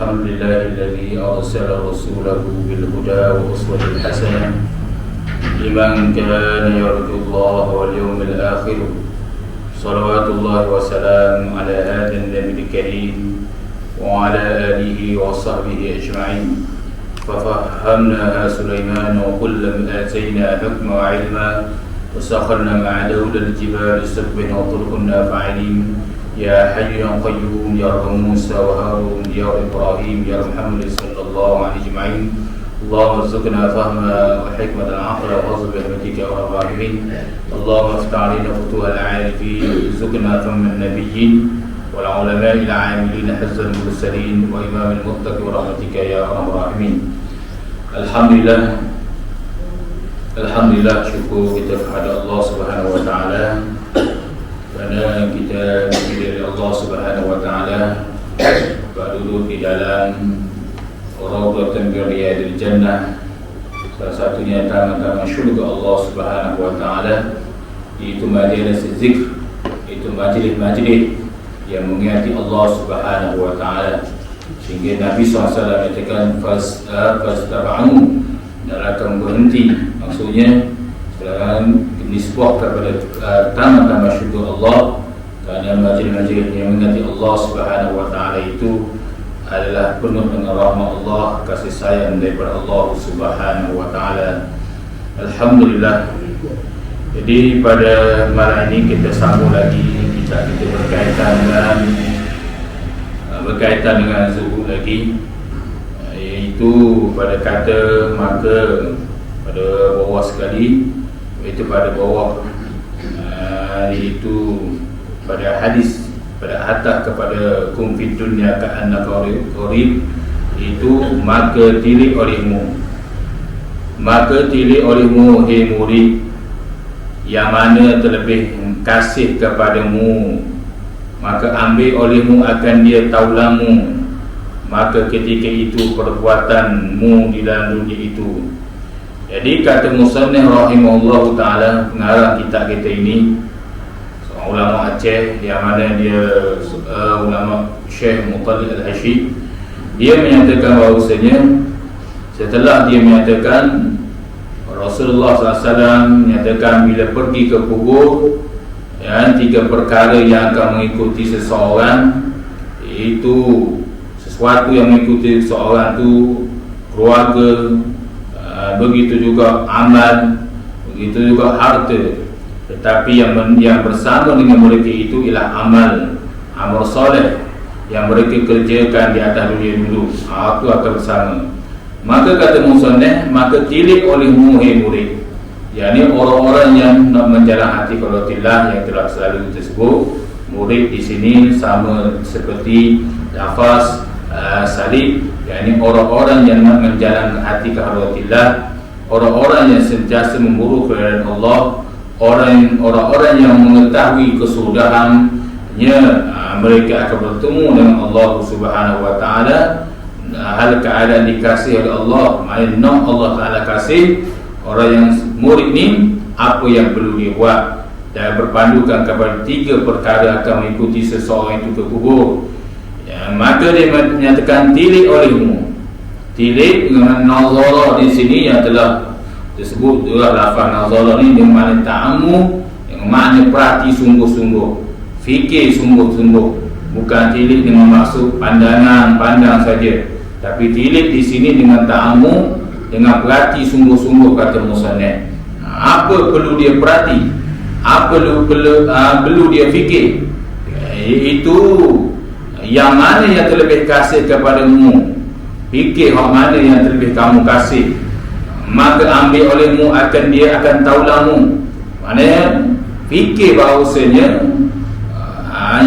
الحمد لله الذي أرسل رسوله بالهدى وأسوة الحسنة لمن كان يرجو الله واليوم الآخر صلوات الله وسلام على هذا النبي الكريم وعلى آله وصحبه أجمعين. ففهمناها سليمان وكلا آتينا حكما وعلما وسخرنا مع دولة الجبال يسبحن وطرقنا فاعلين. يا حي يا قيوم يا رب موسى وهارون يا إبراهيم يا محمد صلى الله عليه أجمعين. اللهم ارزقنا فهما وحكمة العقل وارزق برحمتك يا رب الراحمين. اللهم افتح علينا فتوح العارفين ارزقنا فهم النبيين والعلماء العاملين حفظ المرسلين وإمام المتقين برحمتك يا رب الراحمين. Alhamdulillah, syukur kita kepada Allah Subhanahu wa taala kerana kita diberi Allah Subhanahu wa taala berduduk di dalam Raudhatun min Riyadil Jannah, salah satunya taman-taman syurga Allah Subhanahu wa taala, iaitu majlis zikr, itu majlis-majlis yang mengingati Allah Subhanahu wa taala. Sehingga Nabi SAW menyatakan fastaba'u, dan akan berhenti, maksudnya sekarang nisbah kepada taman-taman syurga Allah, kerana majlis-majlis yang mengingati Allah Subhanahu wa taala itu adalah penuh dengan rahmat Allah, kasih sayang daripada Allah Subhanahu wa taala. Alhamdulillah. Jadi pada malam ini kita sambung lagi kita berkaitan dengan zuhud lagi, iaitu pada kata maka pada bawah sekali, iaitu pada bawah, iaitu pada hadis, pada atas kepada kum fid dunya ka'annaka qarib, itu maka tilik olehmu hai murid, yang mana terlebih kasih kepadamu, maka ambil olehmu akan dia taulamu, maka ketika itu perbuatanmu di dalam dunia itu. Jadi kata musannif rahimahullah ta'ala, pengarang kitab kita ini, seorang ulama Aceh yang mana dia ulama Syekh Muttalib Al-Hashid, dia menyatakan bahawasanya setelah dia menyatakan Rasulullah SAW menyatakan bila pergi ke kubur, tiga perkara yang akan mengikuti seseorang, iaitu sesuatu yang mengikuti seseorang itu keluarga, begitu juga amal, begitu juga harta. Tetapi yang bersama dengan mereka itu ialah amal soleh yang mereka kerjakan di atas dunia dulu, itu akan bersama. Maka kata musannif, maka tilik olehmu hai murid, yakni orang-orang yang nak menjalan hati kepada Allah, yang telah selalu disebut murid di sini sama seperti lafaz salib, yakni orang-orang yang nak menjalan hati kepada Allah, orang-orang yang sentiasa memburu keridaan Allah, orang-orang yang mengetahui kesudahannya, mereka akan bertemu dengan Allah Subhanahu wa taala hal keadaan dikasih oleh Allah, maknanya Allah Ta'ala kasih orang yang murid ni apa yang perlu dia buat, dan berpandukan kepada tiga perkara akan mengikuti seseorang itu ke kubur. Maka dia menyatakan tilik olehmu. Tilik dengan nazara di sini yang telah disebut adalah lafaz nazara ni dengan makna ta'ammu, dengan makna perhati sungguh-sungguh, fikir sungguh-sungguh, bukan tilik dengan maksud pandang saja, tapi tilik di sini dengan ta'ammu, dengan perhati sungguh-sungguh, kata musannif. Apa perlu dia perhati, apa perlu dia fikir, itu yang mana yang terlebih kasih kepadamu, fikir hak mana yang terlebih kamu kasih, maka ambil olehmu akan dia akan taulamu. Maknanya fikir bahawasanya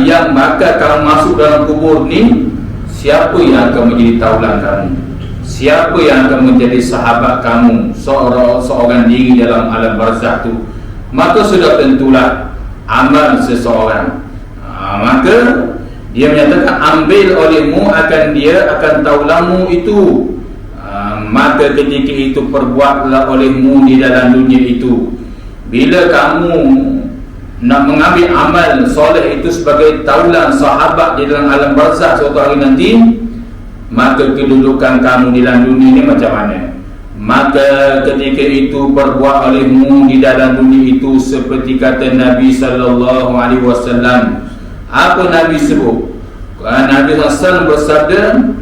yang bakal kamu masuk dalam kubur ni, siapa yang akan menjadi taulan kamu, siapa yang akan menjadi sahabat kamu, seorang diri dalam alam barzakh tu, maka sudah tentulah amal seseorang. Maka dia menyatakan ambil olehmu akan dia akan taulamu itu, maka ketika itu perbuatlah olehmu di dalam dunia itu. Bila kamu nak mengambil amal soleh itu sebagai taulan sahabat di dalam alam barzakh suatu hari nanti, maka kedudukan kamu di dalam dunia ini macam mana? Maka ketika itu perbuat olehmu di dalam dunia itu seperti kata Nabi sallallahu alaihi wasallam. Apa Nabi sebut? Nabi SAW bersabda,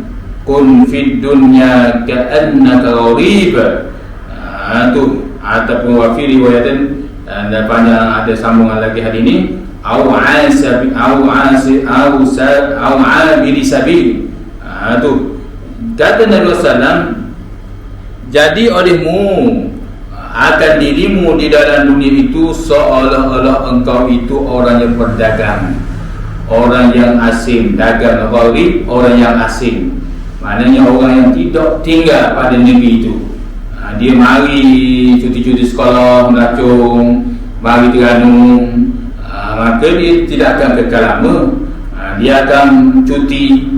kun fid dunya ka'annaka gharib. Tu ataupun wa fi riwayatin, dan panjang ada sambungan lagi hadis ini, au asabi au abiri sabil. Tu kata Nabi SAW, jadi olehmu akan dirimu di dalam dunia itu seolah-olah engkau itu orang yang berdagang, orang yang asing. Dagang gharib, orang yang asing, maknanya orang yang tidak tinggal pada negeri itu. Dia mari cuti-cuti sekolah, melacung, mari Terengganu, maka dia tidak akan kekal lama. Dia akan cuti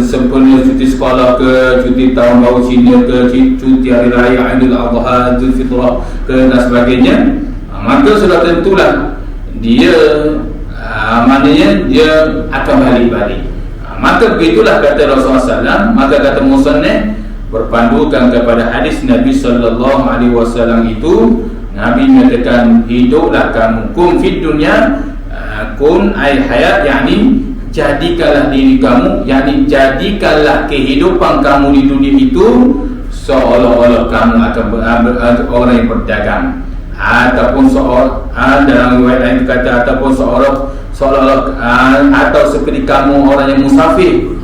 sempena cuti sekolah ke, cuti tahun baru Cina ke, cuti hari raya Aidil Adha, Idul Fitrah ke dan sebagainya. Maka sudah tentulah dia maknanya dia akan balik-balik. Maka begitulah kata Rasulullah SAW. Maka kata musannif berpandukan kepada hadis Nabi sallallahu alaihi wasallam itu, Nabi menyatakan hiduplah kamu, kun fid dunya, kun ay hayat, yakni jadikanlah diri kamu, yakni jadikanlah kehidupan kamu di dunia itu seolah-olah kamu akan orang yang berdagang, ataupun dalam riwayat lain kata ataupun seolah-olah atau seperti kamu orang yang musafir.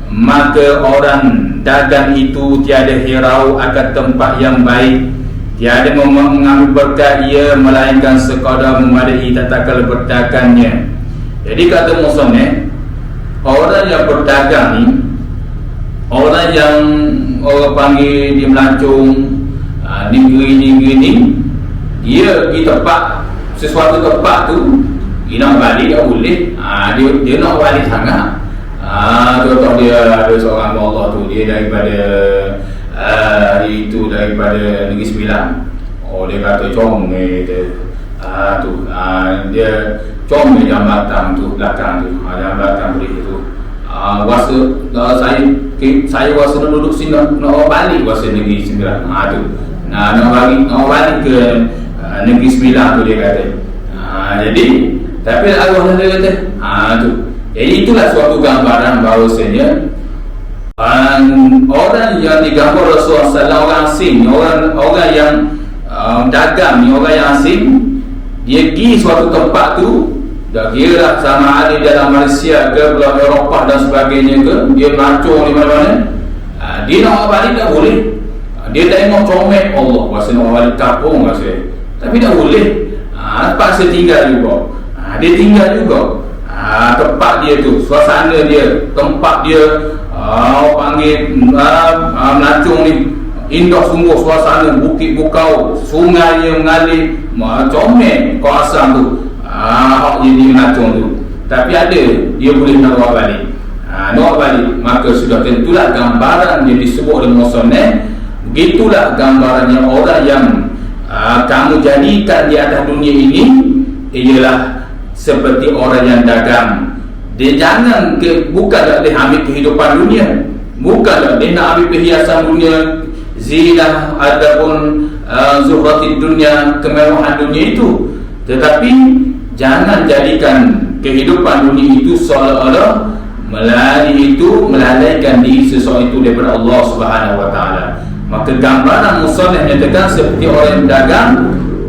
Maka orang dagang itu tiada hirau akan tempat yang baik, tiada mengambil berkat ia melainkan sekadar memadai tatkala berdagangnya. Jadi kata musannif, orang yang berdagang ni, orang yang orang panggil dia melancong, negeri-negeri ni, dia pergi tempat, sesuatu tempat tu, dia nak balik tak boleh. Dia nak balik sangat. Contoh dia ada seorang Allah tu, dia daripada itu daripada Negeri Sembilan. Dia kata comel tu. Dia comel jambatan tu belakang tu, jambatan beri tu. Wasa saya wasa nak duduk sini, nak balik wasa Negeri Sembilan. Nak balik ke Negeri Sembilan tu dia kata. Jadi tapi Allah dia kata tu. Jadi itulah suatu gambaran bahawasanya orang yang digambar Rasulullah SAW, orang asing, orang yang dagang ni, orang yang asing, dia pergi suatu tempat tu, dah kira lah sama ada dalam Malaysia ke, Pulau Eropah dan sebagainya ke, dia melancong di mana-mana, dia nak balik tak boleh. Dia tengok comel Allah, rasa nak balik kampung rasa, tapi tak boleh. Terpaksa tinggal juga. Dia tinggal juga tempat dia tu, suasana dia, tempat dia, panggil melancong ni, indah sungguh suasana, bukit bukau, sungai yang mengalir, comel kawasan tu, hak jadi melancong tu. Tapi ada dia boleh nak bawa balik, maka sudah tentulah gambaran yang disebut oleh musannif. Begitulah gambarannya orang yang kamu jadikan di atas dunia ini ialah seperti orang yang dagang. Dia jangan bukan dia ambil kehidupan dunia, bukan dia nak ambil perhiasan dunia, zinah ataupun zuhratid dunia, kemewahan dunia itu. Tetapi jangan jadikan kehidupan dunia itu seolah-olah melalaikan diri seseorang itu daripada Allah Subhanahu Wa Taala. Maka gambaran musannif menyatakan seperti orang yang dagang.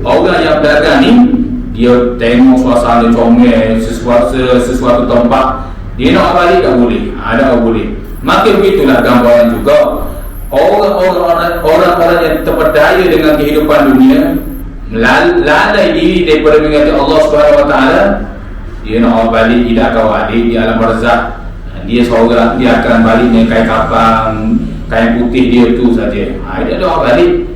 Orang yang dagang ni, dia tengok suasana comel, sesuatu tempat, dia nak balik tak boleh, tak boleh. Maka begitulah gambaran juga orang-orang yang terpedaya dengan kehidupan dunia, lalai diri daripada mengingati Allah Subhanahu Wa Taala. Dia nak balik, tidak akan balik di alam barzakh. Dia seorang, dia akan balik dengan kain kafan, kain putih dia tu saja. Dia nak balik.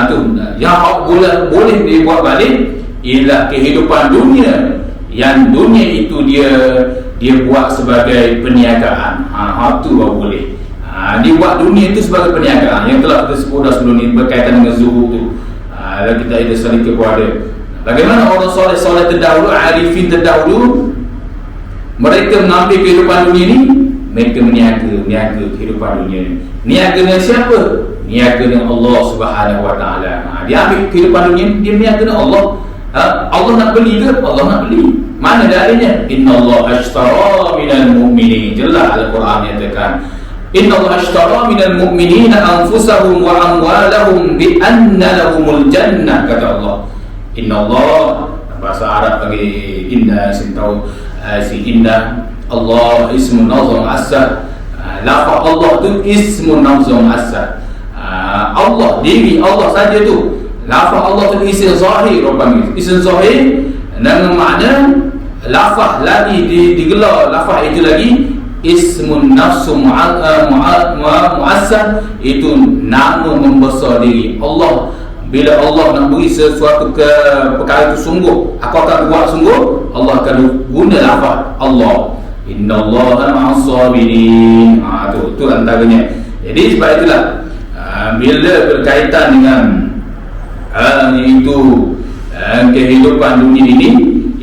Tu yang boleh dibuat balik ialah kehidupan dunia, yang dunia itu dia buat sebagai perniagaan. Tu baru boleh. Dia buat dunia itu sebagai perniagaan, yang telah kita sebut dah sebelum ni berkaitan dengan zuhud tu. Kita ada sedikit kepada bagaimana orang soleh-soleh terdahulu, arifin terdahulu, mereka mengambil kehidupan dunia ni mereka meniaga kehidupan dunia ni. Niaga dengan siapa? Niaga dengan Allah Subhanahu Wa Taala. Dia ambil kehidupan dunia ni, dia niaga dengan Allah. Allah nak beli ke? Allah nak beli. Mana dalilnya? Inna Allah ashtara minal mu'minin. Jelas Al-Quran nyatakan, Inna Allah ashtara minal mu'minina anfusahum wa amwalahum bi anna lahumul jannah, kata Allah. Inna Allah, bahasa Arab panggil inna, tahu si inna. Allah ismun nazam asad. Lafaz Allah tu ismun nazam asad. Allah, diri Allah saja tu. Lafaz Allah tu isim zahir, orang panggil isim zahir, dengan makna lafaz lagi digelar lafaz itu lagi ismun nafsu mu'assad, itu nama membesar diri Allah. Bila Allah nak beri sesuatu ke perkara itu sungguh, aku akan buat sungguh, Allah akan guna lafaz Allah. Innallaha ma'as sabirin. Tu antaranya. Jadi sebab itulah bila berkaitan dengan itu kehidupan dunia ini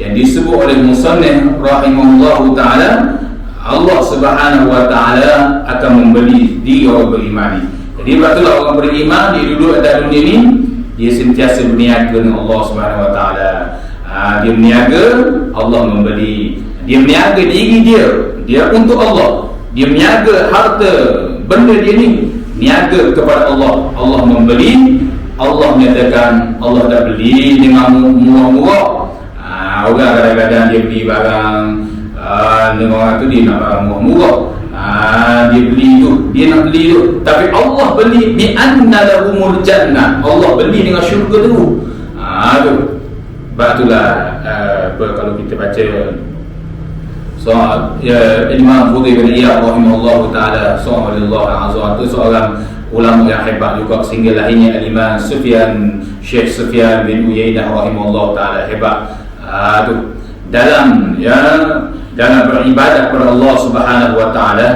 yang disebut oleh musannif rahimahullahu taala, Allah Subhanahu Wa Taala akan membeli diri orang beriman. Jadi itulah orang beriman, dia duduk dalam dunia ini, dia sentiasa berniaga dengan Allah Subhanahu Wa Taala. Dia berniaga, Allah membeli. Dia berniaga diri dia untuk Allah. Dia berniaga harta benda dia ni, niaga kepada Allah. Allah membeli. Allah menyatakan Allah dah beli dengan murah-murah. Orang kadang-kadang dia beli barang dengan orang tu dia nak barang murah-murah. Dia beli tu, dia nak beli tu, tapi Allah beli bi anna lahumul jannah. Allah beli dengan syurga tu. Tu. Sebab itulah kalau kita baca Imam Fudail bin Iyad rahimahullahu taala, sallallahu azza tu seorang ulama yang hebat juga, sehingga lahirnya Al-Imam Syekh Sufyan bin Uyainah rahimahullahu taala hebat. Tu dalam beribadah kepada Allah Subhanahu Wa Taala,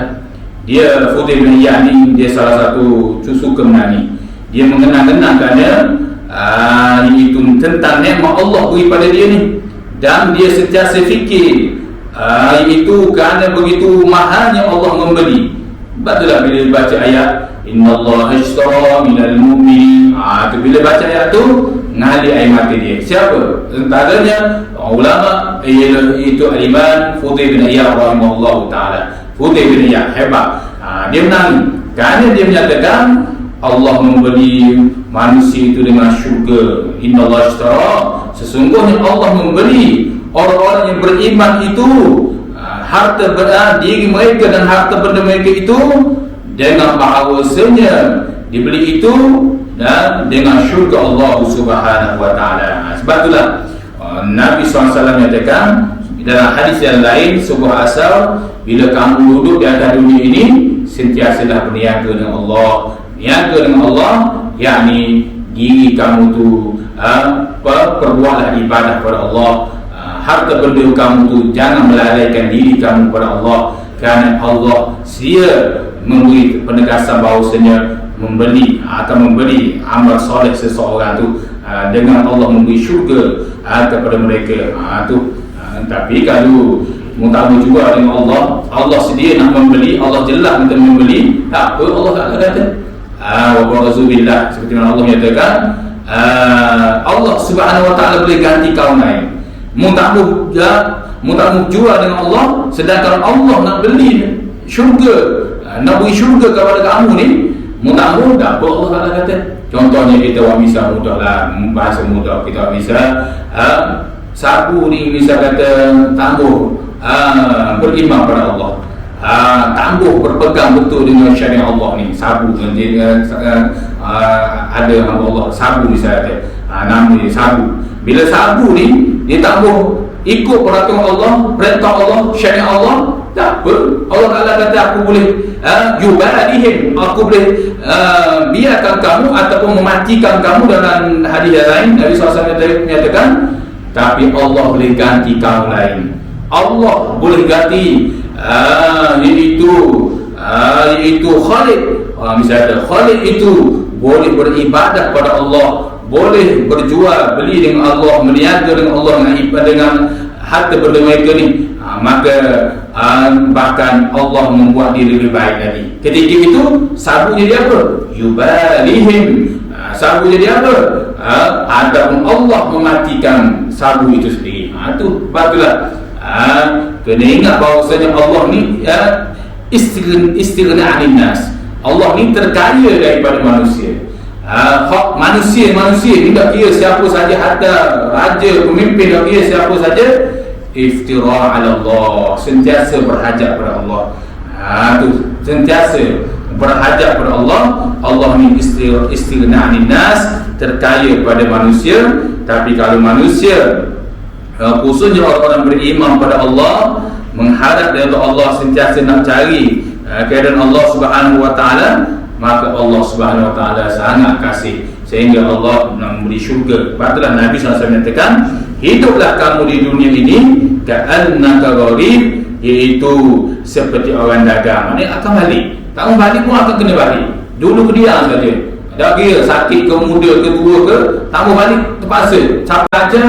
dia Fudail bin Iyad ni dia salah satu suka menangis. Dia mengenang-kenang kerana itu tentang nikmat Allah beri pada dia ni, dan dia sentiasa fikir itu kerana begitu mahalnya Allah membeli. Itulah bila baca ayat Inna Allah ashtara minal mu'minin, tu bila baca ayat tu ngalir air mata dia. Siapa? Antaranya ulama ialah itu Al-Imam Fudail bin Iyad rahimahullahu taala. Fudail bin Iyad hebat. Dia menang kerana dia menyatakan Allah membeli manusia itu dengan syurga. Inna Allah ashtara, sesungguhnya Allah membeli orang-orang yang beriman itu harta diri mereka dan harta benda mereka itu dengan bahawasanya dibeli itu dan dengan syurga Allah Subhanahu Wa Taala. Sebab itulah Nabi SAW menyatakan dalam hadis yang lain, sebuah asal, bila kamu duduk di atas dunia ini, sentiasalah berniaga dengan Allah. Niaga dengan Allah, yakni diri kamu tu perbuatlah ibadah kepada Allah. Harta benda kamu tu jangan melalaikan diri kamu kepada Allah, kerana Allah sedia memberi penegasan bahawasanya akan memberi amal soleh seseorang tu dengan Allah memberi syurga kepada mereka. Tapi kalau mutamu juga dengan Allah sedia nak membeli, Allah jelas untuk membeli, tak apa, Allah tak kata wa ba'udzubillah, seperti mana Allah menyatakan Allah Subhanahu Wa Taala boleh ganti kaum lain. Mutamu jual dengan Allah, sedangkan Allah nak beli syurga, nak beri syurga kepada kamu ni, mutamu tak apa, Allah tak kata. Contohnya kita orang misal mudah lah, bahasa mudah kita orang misal sabu ni misal kata tangguh beriman pada Allah, tangguh berpegang betul dengan syariat Allah ni. Sabu ada Allah sabu misal kata, nama dia sabu. Bila sabu ni dia tangguh ikut peraturan Allah, perintah Allah, syariat Allah, tak apa. Allah Ta'ala kata aku boleh yubalihim, aku boleh biarkan kamu ataupun mematikan kamu. Dalam hadis yang lain Nabi SAW menyatakan, tapi Allah boleh ganti kamu lain. Allah boleh ganti iaitu Khalid. Misalnya Khalid itu boleh beribadah pada Allah, boleh berjual beli dengan Allah, meniaga dengan Allah dengan harta benda mereka ni. Maka bahkan Allah membuat dia lebih baik lagi. Ketika itu sabu jadi apa? Yubalihim. Sabu jadi apa? Adapun Allah mematikan sabu itu sendiri. Itu batulah. Kena ingat bahawasanya Allah ni istighna 'anil nas. Allah ni terkaya daripada manusia. Hak manusia ni tak kira siapa saja, hatta raja, pemimpin, tak kira siapa saja, iftira' 'ala Allah, sentiasa berhajat pada Allah. Tu sentiasa berhajat pada Allah. Allah ni istighna 'anil nas, terkaya pada manusia. Tapi kalau manusia, khususnya orang-orang beriman pada Allah, mengharap daripada Allah, sentiasa nak cari keadaan Allah Subhanahu wa taala, maka Allah Subhanahu wa taala sangat kasih sehingga Allah nak memberi syurga. Patutlah Nabi SAW menyatakan, hiduplah kamu di dunia ini ka'annaka gharib, iaitu seperti orang dagang. Maknanya akan balik. Kamu balik pun akan kena balik. Dulu berdiam saja. Tak kira sakit ke, muda ke, tua ke, kamu balik terpaksa. Siapa saja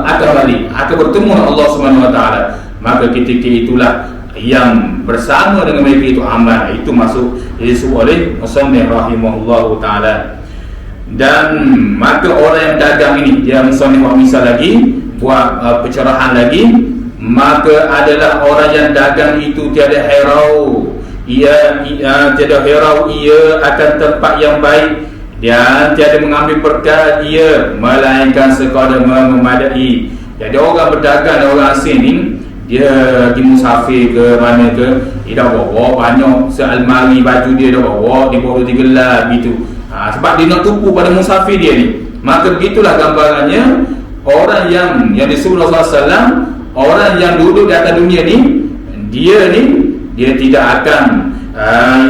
akan balik, akan bertemu dengan Allah Subhanahu wa taala. Maka ketika itulah yang bersama dengan mereka itu aman. Itu masuk disebut oleh musannif rahimahullahu taala. Dan maka orang yang dagang ini, dia musannif misal lagi buat pencerahan lagi, maka adalah orang yang dagang itu tiada hirau. Ia tiada hirau ia akan tempat yang baik, dan tiada mengambil berkat ia melainkan sekadar memadai. Jadi orang berdagang dan orang asing ni, dia pergi musafir ke mana ke, dia dah bawa banyak sealmari baju, dia dah bawa, dia bawa 2-3 gelas gitu. Sebab dia nak tupu pada musafir dia ni. Maka begitulah gambarannya orang yang disebut Rasulullah SAW, orang yang duduk di atas dunia ni, dia tidak akan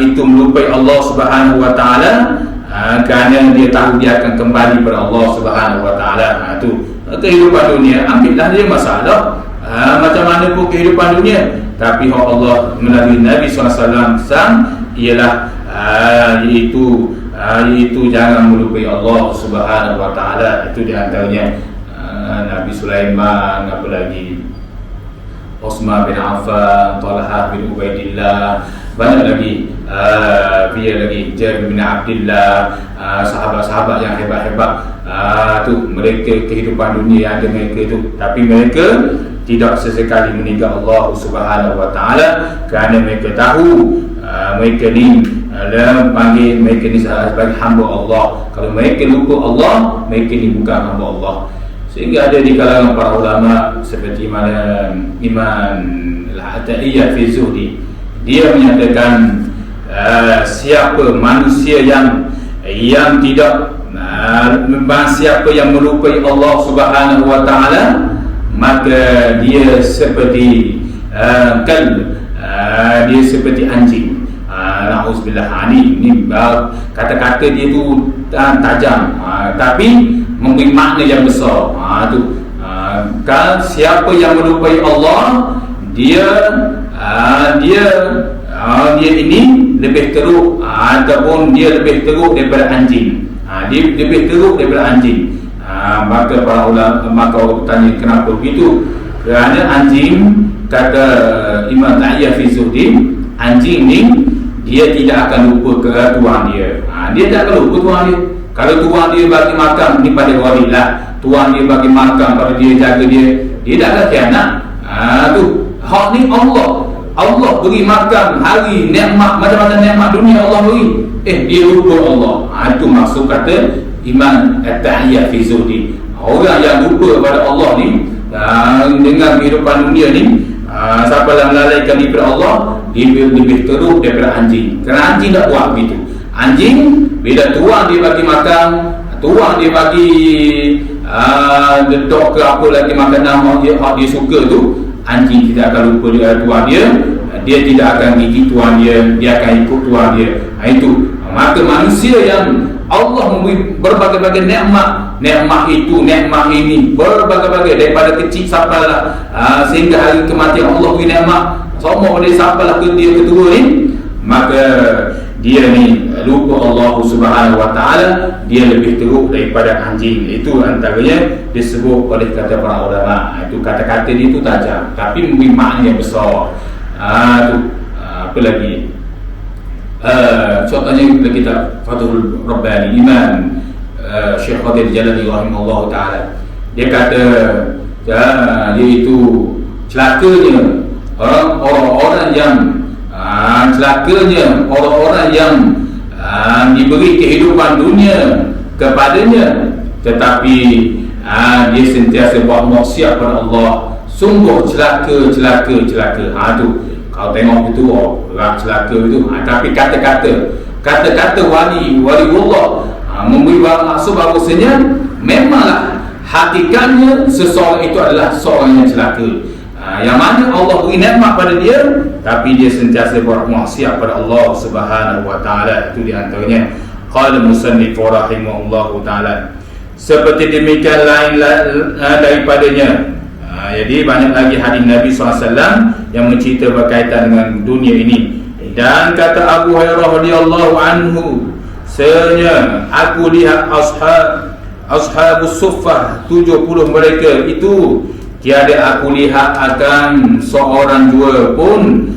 itu melupai Allah Subhanahu wa taala, kerana dia tahu dia akan kembali kepada Allah Subhanahu wa taala. Itu kehidupan dunia, ambillah dia masalah. Macam mana pun kehidupan dunia, tapi hak Allah melalui Nabi SAW ialah iaitu jangan melupai Allah Subhanahu wa taala. Itu di antaranya Nabi Sulaiman, apa lagi, Utsman bin Affan, Talha bin Ubaidillah, banyak lagi, dia lagi Jabir bin Abdullah, sahabat-sahabat yang hebat-hebat. Tu mereka kehidupan dunia yang ada mereka itu, tapi mereka tidak sesekali meninggal Allah Subhanahu wa taala, kerana mereka tahu mereka ni panggil mereka ni sebagai hamba Allah. Kalau mereka lupa Allah, mereka ni bukan hamba Allah. Sehingga ada di kalangan para ulama seperti mana Imam Al-Ata'iyyah fi Zuhdi, dia menyatakan siapa manusia yang tidak siapa yang melupai Allah Subhanahu wa taala, maka dia seperti dia seperti anjing. Na'udzubillah. Ini kata-kata dia tu tajam, tapi memberi makna yang besar. Kan siapa yang melupai Allah, dia ini lebih teruk, ataupun dia lebih teruk daripada anjing. Dia lebih teruk daripada anjing. Maka para ulama, maka orang bertanya kenapa begitu? Kerana anjing, kata Imam Ta'iyah fi Zuhdi, anjing ni dia tidak akan lupa ke tuan dia. Dia tak akan lupa tuan dia. Kalau tuan dia bagi makan, ni pada wali lah, tuan dia bagi makan pada dia, jaga dia tak akan khianat. Tu hak ni Allah beri makan hari, nikmat macam-macam nikmat dunia Allah beri, dia lupa Allah. Itu maksud kata Imam At-Tahiyyah fi Zuhdi. Orang yang lupa pada Allah ni, dengan kehidupan dunia ni, siapa yang melalaikan daripada Allah, dia lebih teruk daripada anjing. Kerana anjing tak buat begitu. Anjing bila tuan dia bagi makan, tuan dia bagi dedok ke apa lagi makanan dia suka tu, anjing tidak akan lupa tuan dia tidak akan gigit tuan dia akan ikut tuan dia. Itu maka manusia yang Allah memberi berbagai-bagai nikmat itu, nikmat ini berbagai-bagai, daripada kecil sampailah sehingga hari kematian Allah beri nikmat semua boleh sampailah ke dia ketua ni. Maka dia ni lupa Allah Subhanahu wa taala, dia lebih teruk daripada anjing. Itu antaranya disebut oleh kata para ulama. Itu kata-kata dia tu tajam tapi memberi makna yang besar. Apa lagi? Contohnya kita Fathul Rabbani Imam Syekh Qadir Jalali rahimahullah taala, dia kata iaitu celakanya orang-orang yang diberi kehidupan dunia kepadanya tetapi dia sentiasa buat maksiat pada Allah. Sungguh celaka. Tu kau tengok itu orang celaka itu. Tapi kata-kata wali Allah memberi maksud bahawasanya memanglah hakikatnya seseorang itu adalah seorang yang celaka, yang mana Allah beri nikmat pada dia tapi dia sentiasa buat maksiat pada Allah Subhanahu wa taala. Itu di antaranya qala musannif rahimahullahu taala. Seperti demikian lain daripadanya. Jadi banyak lagi hadis Nabi SAW yang mencerita berkaitan dengan dunia ini. Dan kata Abu Hurairah radhiyallahu anhu, sebenarnya aku lihat ashabus suffah 70 mereka itu, tiada aku lihat akan seorang jua pun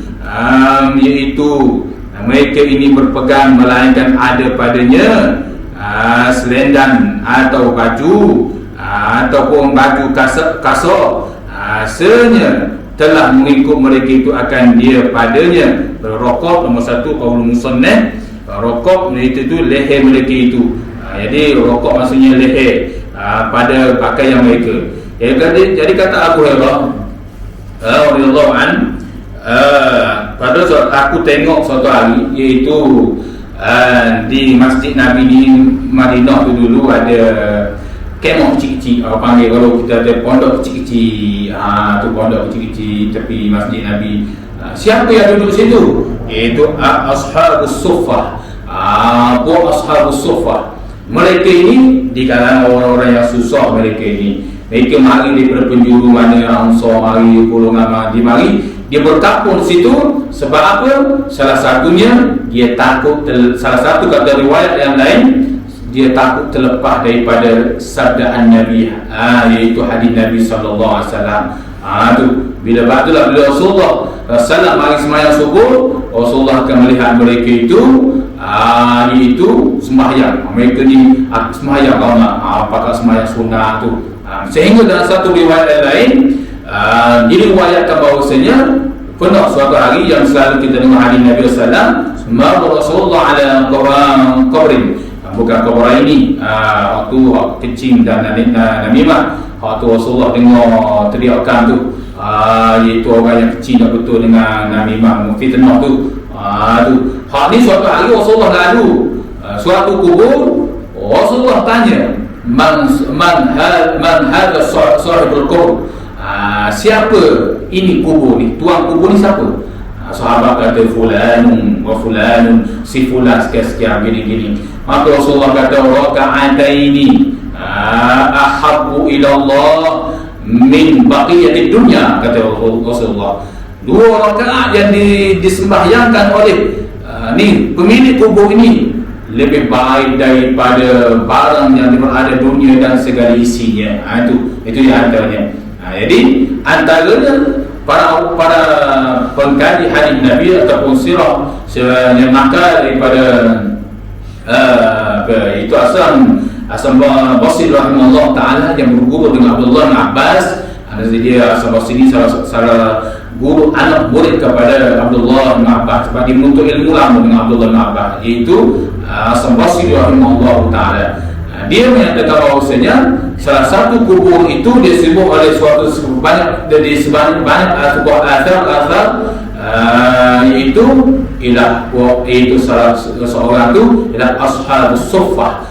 iaitu mereka ini berpegang melainkan ada padanya selendang atau baju ataupun baju kasar. Sebenarnya telah mengikut mereka itu akan dia padanya berrokok. Nombor satu qaulul musannaf, rokok itu leher mereka itu. Jadi rokok maksudnya leher pada pakaian mereka. Jadi kata Abu Hurairah radhiyallahu anhu, pada saat aku tengok suatu hari, iaitu di Masjid Nabi di Madinah tu dulu ada kemah kecil-kecil, panggil kalau kita ada pondok kecil-kecil, tu pondok kecil-kecil tepi Masjid Nabi. Siapa yang duduk situ? Iaitu ashabus suffah. Ashabus suffah, mereka ini di kalangan orang-orang yang susah. Mereka ini, mereka mari daripada penjuru mana, Ansar mari, golongan mari, dia berkapung di situ. Sebab apa? Salah satunya dia takut, salah satu kata riwayat yang lain, dia takut terlepas daripada sabdaan Nabi, iaitu hadis Nabi sallallahu alaihi wasallam. Tu bila Rasulullah sallallahu mari sembahyang subuh, Rasulullah akan melihat mereka itu iaitu sembahyang. Mereka ni sembahyang apakah sembahyang sunnah tu. Sehingga dalam satu riwayat lain diriwayatkan bahawasanya pernah suatu hari yang selalu kita dengar hadis Nabi sallallahu alaihi wasallam, Rasulullah ala qabrin, bukan kubur ini, waktu kecil dan namimah, waktu Rasulullah dengar teriakan tu, iaitu orang yang kecil tak betul dengan namimah, fitnah tu. Hak ni suatu hari Rasulullah lalu suatu kubur. Rasulullah tanya, man hadha sahibul kubur, siapa ini kubur ni, tuan kubur ni siapa? Sahabat kata fulanun wa fulanun, si fulan sekian gini. Maka Rasulullah kata raka'ataini ahabbu ila Allah min baqiyatid dunya. Kata Rasulullah, 2 rakaat yang disembahyangkan oleh ni pemilik kubur ini lebih baik daripada barang yang berada dunia dan segala isinya. Itu yang antaranya. Jadi antaranya para pengkaji hadis Nabi ataupun sirah yang nakal daripada itu Asam Basri rahimahullah taala yang berguru dengan Abdullah bin Abbas. Dia Asam Basri salah guru anak murid kepada Abdullah bin Abbas, sebab dia menuntut ilmu lama dengan Abdullah bin Abbas, iaitu Asam Basri rahimahullah taala. Dia menyatakan bahawasanya salah satu kubur itu disebut oleh suatu banyak sebuah asar iaitu iaitu salah seorang tu ialah ashabus suffah.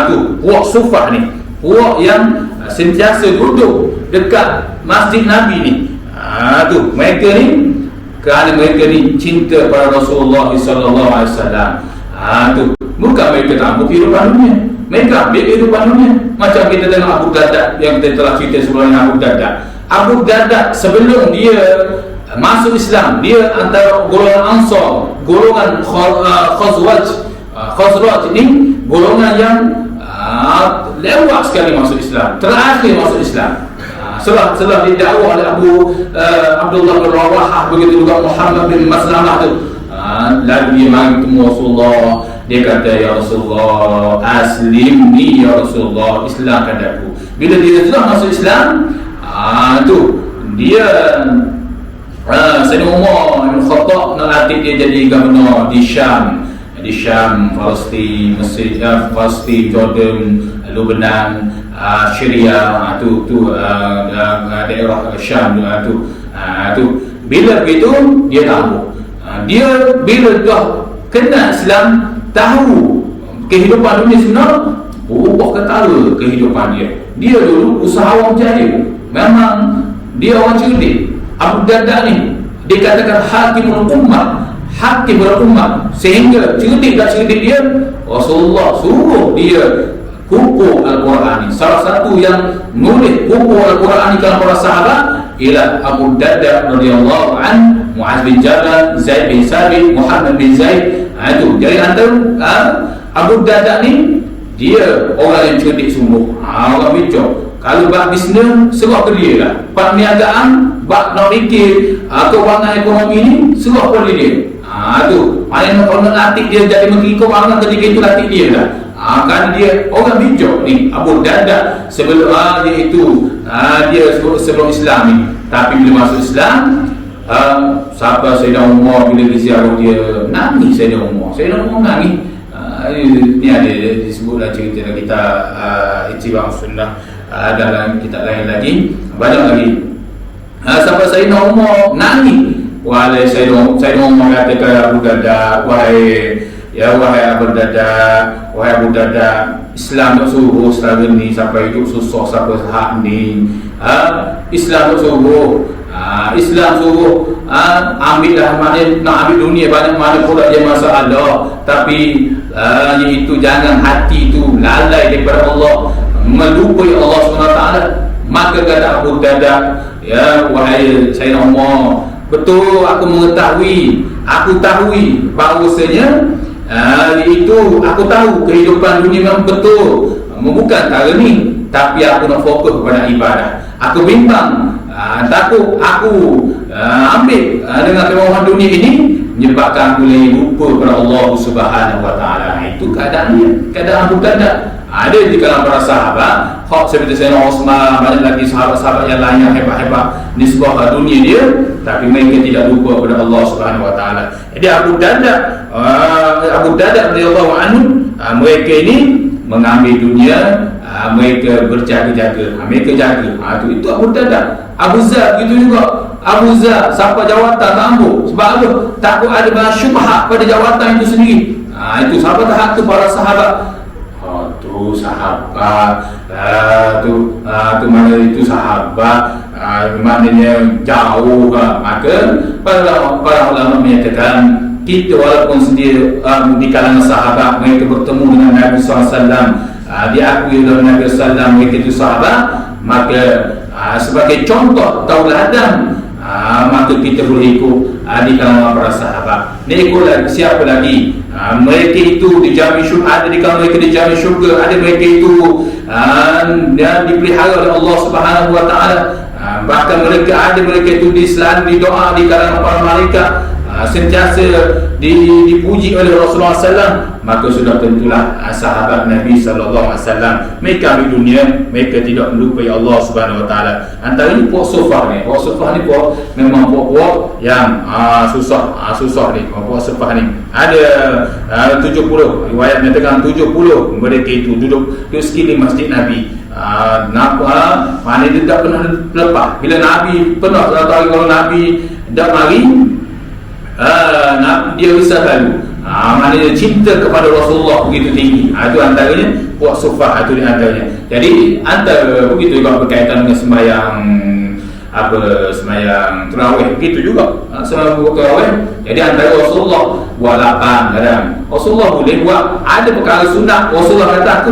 Tu puak suffah ni, puak yang sentiasa duduk dekat Masjid Nabi ni. Tu mereka ni, kerana mereka ni cinta pada Rasulullah sallallahu alaihi wasallam. Tu bukan mereka tak ambil kehidupan dunia, mereka ambil kehidupan dunia. Macam kita tengok Abu Darda yang kita telah cerita sebelumnya. Abu Darda sebelum dia masuk Islam. Dia antara golongan Ansar, golongan Khazraj ini golongan yang lewat sekali masuk Islam, terakhir masuk Islam. Setelah didakwah oleh Abdullah bin Rawahah, begitu juga Muhammad bin Maslamah tu, lalu dia mari ketemu Rasulullah. Dia kata, ya Rasulullah, aslimni ya Rasulullah, Islamkan aku. Bila dia sudah masuk Islam, tu dia Sayyidina Umar bin Khattab nak latih dia jadi gubernur di Syam, Palestin, Mesir, Palestin, Jordan, Lebanon, Syria, daerah Syam tu. Bila begitu dia tahu, dia bila dah kena Islam, tahu kehidupan dunia sebenar, berubah ketara kehidupan dia. Dia dulu usahawan berjaya, memang dia orang cerdik. Abu Darda ni dikatakan hakimul ummah, hakim berummah, sehingga cerdik tak cerdik dia, Rasulullah suruh dia kumpul Al-Quran ni. Salah satu yang nulis kumpul Al-Quran ni kalau para sahabat ialah Abu Darda radhiyallahu an, Muaz bin Jabal, Zaid bin Sabit, Muhammad bin Zaid. Itu dari antara Abu Darda ni, dia orang yang cerdik sungguh, orang bijak. Kalau bab bisnes, serah ke dia lah. Bab perniagaan, bab nak fikir keuangan ekonomi ni, serah pada dia. Tu mana nak latih dia jadi menteri keuangan, ketika itu latih dia lah. Kan dia orang bijak ni Abu Darda. Sebelum dia sebelum Islam ni, tapi bila masuk Islam, sahabat Sayyidina Umar bila diziarah dia, nangis Sayyidina Umar nangis. Ni ada disebutlah cerita kita Ittiba'us Sunnah, dalam kitab lain lagi, banyak lagi. Sahabat Sayyidina Umar nangis. Wahai Sayyidina Umar kata kepada Abu Darda, wahai Abu Darda, Islam tak suruh selama ni sampai hidup susah sampai hak ni. Islam tak suruh, Islam suruh ambillah, maknanya nak ambil dunia banyak mana pula je masalah, tapi iaitu jangan hati itu lalai daripada Allah, melupai Allah SWT. Maka kata Abu Darda, ya wahai Sayyidina Umar, betul aku mengetahui, aku tahu bahawasanya itu aku tahu kehidupan dunia memang betul, bukan cara ni, tapi aku nak fokus kepada ibadah. Aku bimbang, takut aku ambil dengan kemewahan dunia ini menyebabkan aku lupa kepada Allah Subhanahu Wa Taala. Itu keadaannya, keadaan Abu Darda. Ada di kalangan para sahabat, seperti Sayyidina Osman, banyak lagi sahabat-sahabat yang lain yang hebat-hebat nisbah dunia dia, tapi mereka tidak lupa kepada Allah Subhanahu Wa Taala. Jadi Abu Darda radhiyallahu anhu, mereka ini mengambil dunia, mereka berjaga-jaga, mereka jaga. Itu Abu Darda. Abu Zar begitu juga. Abu Zar siapa jawatan tak ambil. Sebab apa? Takut ada syubhat pada jawatan itu sendiri. Itu sahabat hak tu para sahabat. Tu sahabat, tu mana itu sahabat, maknanya jauh. Maka para ulama menyatakan, kita walaupun sendiri di kalangan sahabat, mereka bertemu dengan Nabi SAW, diakui oleh Nabi SAW mereka itu sahabat, maka sebagai contoh tauladan, maka kita boleh ikut di kalangan para sahabat. Ni ikut lagi, siapa lagi? Mereka itu dijamin syurga, ada di kalangan mereka dijamin syurga, ada mereka itu dan dipelihara oleh Allah Subhanahu Wa Taala. Bahkan mereka itu selalu didoa di kalangan para malaikat, sentiasa dipuji oleh Rasulullah SAW. Maka sudah tentulah sahabat Nabi SAW, mereka ambil dunia, mereka tidak melupai Allah Subhanahu Wa Taala. Antaranya puak sufah ni, puak memang puak yang susah ni. Puak sufah ni ada 70 riwayat menyatakan 70 mereka itu duduk sekeliling masjid Nabi. Mana dia tak pernah lepas. Bila Nabi pernah satu hari kalau Nabi dah mari, dia risau lalu. Maknanya cinta kepada Rasulullah begitu tinggi. Itu antaranya puak sufah, itu di antaranya. Jadi antara begitu juga berkaitan dengan sembahyang tarawih, begitu juga sembahyang tarawih. Jadi antara Rasulullah buat 8 kadang. Rasulullah boleh buat ada perkara sunat. Rasulullah kata aku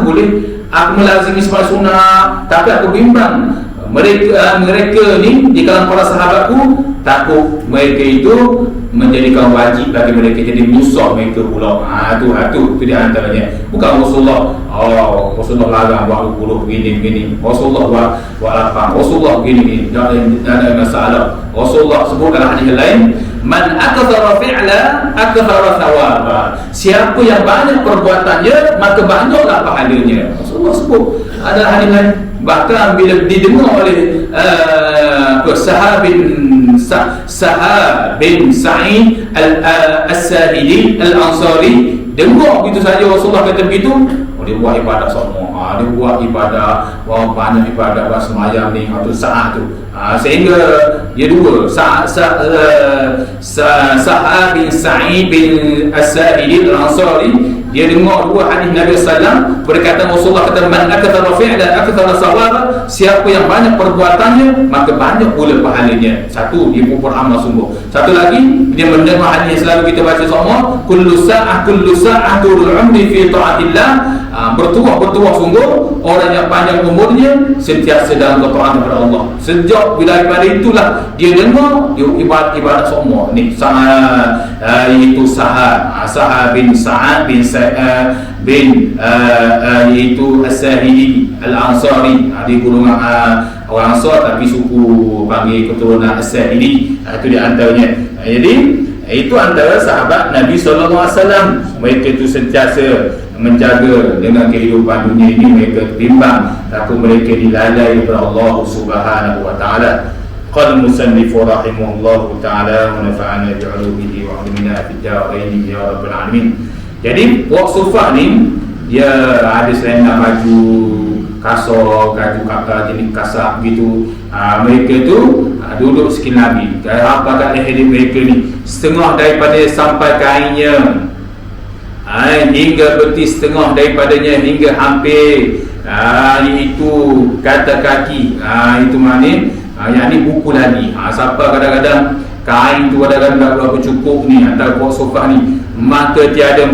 melazimi sembahyang sunat, tapi aku bimbang mereka ni di kalangan para sahabatku takut mereka itu menjadikan wajib bagi mereka jadi musuh mereka pula. Tu di antaranya. Bukan Rasulullah Rasulullah larang buat 20 begini Rasulullah buat 8 Rasulullah begini tak ada masalah. Rasulullah sebut dalam hadis lain, man akthara fi'la akthara thawaba. Siapa yang banyak perbuatannya maka banyaklah pahalanya. Rasulullah sebut ada hadis lain. Bahkan bila didengar oleh Sahab bin Sa'id As-Sahili Al-Ansari, dengar begitu saja Rasulullah kata begitu, dia buat ibadah semua. Dia buat ibadah, banyak ibadah, buat semayam ni atau saat tu. Sehingga dia dua Sahab bin Sa'id bin As-Sahili Al-Ansari, dia dengar dua hadis Nabi SAW berkata, Rasulullah kata, man akthara fi'la akthara thawaba. Siapa yang banyak perbuatannya maka banyak pula pahalanya. Satu, dia beramal sungguh. Satu lagi, dia mendengar hadis yang selalu kita baca semua, kullu sa'ah turul umri fi ta'atillah. Bertuah sungguh orang yang panjang umurnya sentiasa dalam ketaatan kepada Allah. Sejak bila daripada itulah dia dengar, dia ibadat semua ni. Itu Sahab bin Sa'ad bin iaitu As-Sahili Al-Ansari, di golongan orang Ansar tapi suku panggil keturunan As-Sahili. Itu di antaranya. Jadi itu antara sahabat Nabi SAW. Mereka itu sentiasa menjaga dengan kehidupan dunia ini. Mereka bimbang takut mereka dilalai oleh Allah Subhanahu wa taala. Qala al-musannif rahimahullahu taala wa nafa'ana bi'ulumihi wa 'ilmina fid darain ya rabbal alamin. Jadi puak sufa ni dia ada selendang baju kasar, baju kakak jenis kasar gitu. Mereka tu duduk sekitar Nabi. Apa kat leher mereka ni? Setengah daripada sampai kainnya, hingga betis setengah daripadanya, hingga hampir itu kata kaki. Itu maknanya yang ni buku lagi. Siapa kadang-kadang kain tu kadang-kadang tak berapa cukup ni antara puak sofa ni, maka tiada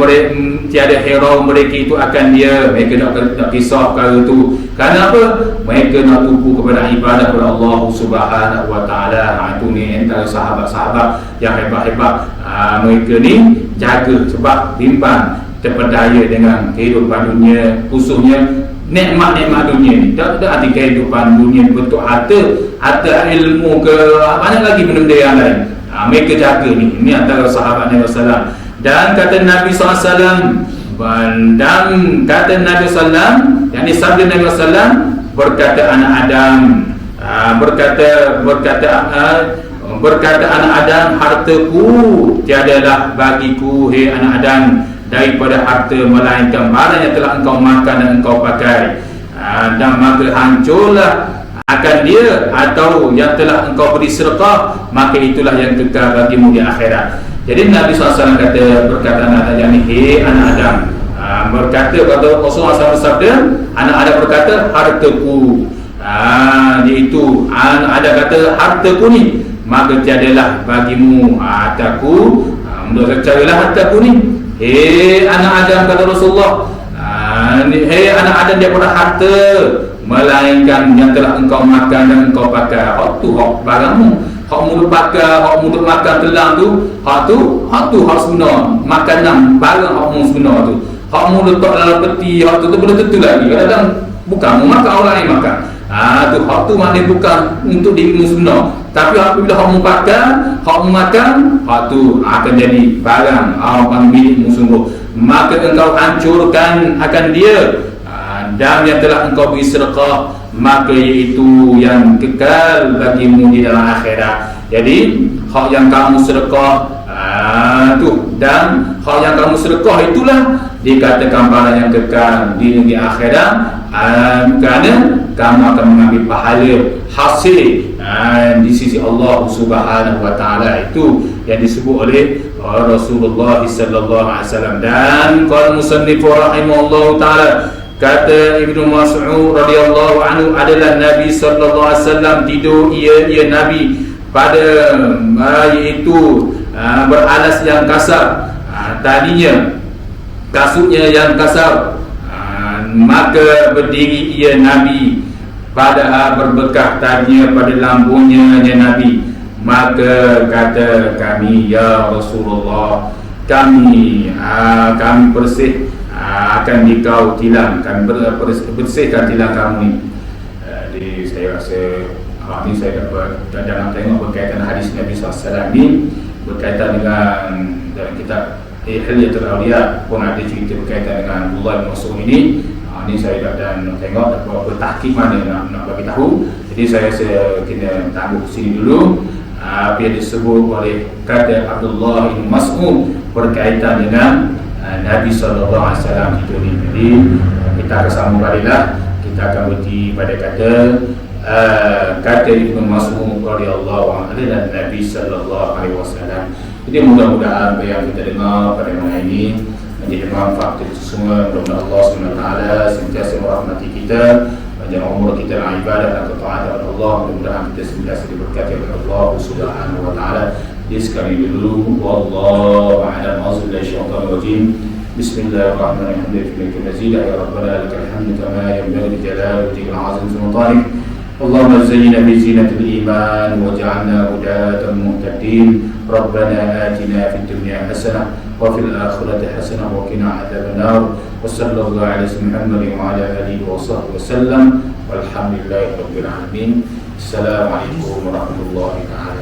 hirau mereka itu akan dia. Mereka nak kisah perkara tu. Kerana apa? Mereka nak tumpu kepada ibadah kepada Allah Subhanahu wa taala. Itu ni antara sahabat-sahabat yang hebat-hebat. Mereka ni jaga sebab bimbang terpedaya dengan kehidupan dunia, khususnya nikmat-nikmat dunia ni. Tak arti kehidupan dunia bentuk harta ilmu ke banyak lagi benda-benda yang lain. Mereka jaga ni. Ini antara sahabat Nabi SAW. Dan kata Nabi SAW, yang ini sabda Nabi SAW, berkata anak Adam, berkata anak Adam, hartaku tiadalah bagiku, hei anak Adam, daripada harta melainkan barang yang telah engkau makan dan engkau pakai, dan maka hancurlah akan dia, atau yang telah engkau beri sedekah, maka itulah yang kekal bagimu di akhirat. Jadi Nabi SAW berkata anak Adam, hei anak Adam, kata Rasulullah SAW bersabda, anak Adam berkata hartaku, iaitu anak Adam kata hartaku ni, maka tiadalah bagimu hartaku, menurut carilah hartaku ni. Hei anak Adam, kata Rasulullah, hei anak Adam, daripada harta melainkan yang telah engkau makan dan engkau pakai. Hak tu hak barangmu. Hak mulut pakai, hak mulut makan telang tu, hak sebenar. Makanan barang hak mu sebenar tu. Hak mulut tak dalam peti, hak tu benda tentu lagi. Kadang-kadang bukan mu makan, orang lain makan. Hak tu maknanya bukan untuk dirimu sebenar. Tapi apabila hak mu pakai, hak mu makan, hak tu akan jadi barang milikmu sungguh. Maka engkau hancurkan akan dia. Dan yang telah engkau beri sedekah, maka iaitu yang kekal bagimu di dalam akhirat. Jadi hak yang kamu sedekah tu, dan hak yang kamu sedekah itulah dikatakan barang yang kekal di negeri akhirat, kerana kamu akan mengambil pahala hasil di sisi Allah Subhanahu wa taala. Itu yang disebut oleh Rasulullah sallallahu alaihi wasallam. Dan qala musannif rahimahullahu taala, kata Ibnu Mas'ud radhiyallahu anhu, adalah Nabi sallallahu alaihi wasallam tidur, ia Nabi pada iaitu beralas yang kasar, tadinya kasutnya yang kasar, maka berdiri ia Nabi padahal berbekah tadinya pada lambungnya Nabi. Maka kata kami, ya Rasulullah, kami bersih akan dikau tilang, kami bersihkan tilang kamu ni. Jadi saya rasa ini saya dalam tengok berkaitan hadis Nabi SAW ni, berkaitan dengan dalam kitab Hilyatul Awliya pun ada cerita berkaitan dengan Abdullah bin Mas'ud ini. Ini saya dan tengok beberapa tahqiq mana nak bagi tahu. Jadi saya kena tangguh sini dulu. Apa yang disebut oleh kata Abdullah bin Mas'ud berkaitan dengan Nabi SAW itu ni. Jadi kita akan sambung balilah. Kita akan berhenti pada kata Ibnu Mas'ud radhiyallahu anhu dan Nabi sallallahu alaihi wasallam. Jadi mudah-mudahan apa yang kita dengar pada malam ini menjadi manfaat kita semua. Mudah-mudahan Allah SWT sentiasa merahmati kita, panjang umur kita dalam ibadah dan ketaatan kepada Allah. Mudah-mudahan kita sentiasa diberkati oleh Allah Subhanahu wa taala. Jadi sekali dulu wallahu a'lam billahi syaitanir rajim. Bismillahirrahmanirrahim. Ya Rabbana lakal hamdu kama yanbaghi li jalali wajhikal azim sultanik. اللهم زينا بزينة الإيمان وجعلنا هداة مهتدين. ربنا آتنا في الدنيا حسنة وفي الآخرة حسنة وقنا عذاب النار. وصلى الله على سيدنا محمد وعلى آله وصحبه وسلم والحمد لله رب العالمين. السلام عليكم ورحمة الله تعالى